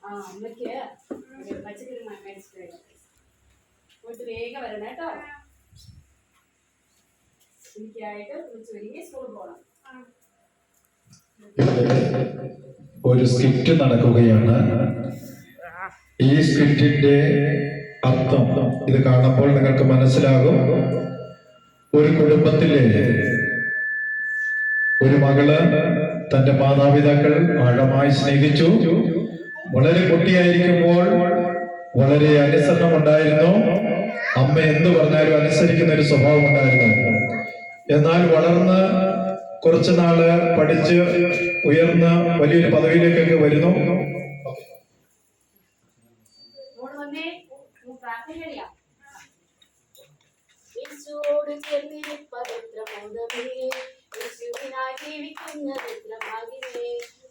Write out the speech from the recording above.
അമ്മയ്ക്ക് പച്ചക്കറി മേടിച്ചിട്ട് പോയിട്ട് വേഗം വരണം കേട്ടോ. എനിക്കായിട്ട് വിളിച്ച് സ്കൂളിൽ പോകണം. ഒരു സ്കിറ്റ് നടക്കുകയാണ്. ഈ സ്കിറ്റിന്റെ അർത്ഥം ഇത് കാണുമ്പോൾ നിങ്ങൾക്ക് മനസ്സിലാകും. ഒരു കുടുംബത്തിലെ ഒരു മകള് തന്റെ മാതാപിതാക്കൾ ആഴമായി സ്നേഹിച്ചു. വളരെ കുട്ടിയായിരിക്കുമ്പോൾ വളരെ അനുസരണം ഉണ്ടായിരുന്നു. അമ്മ എന്ത് പറഞ്ഞാലും അനുസരിക്കുന്ന ഒരു സ്വഭാവം ഉണ്ടായിരുന്നു. എന്നാൽ വളർന്ന് കുറച്ചു നാള് പഠിച്ച് ഉയർന്ന് വലിയൊരു പദവിയിലേക്കൊക്കെ വരുന്നു. ജീവിക്കുന്നത്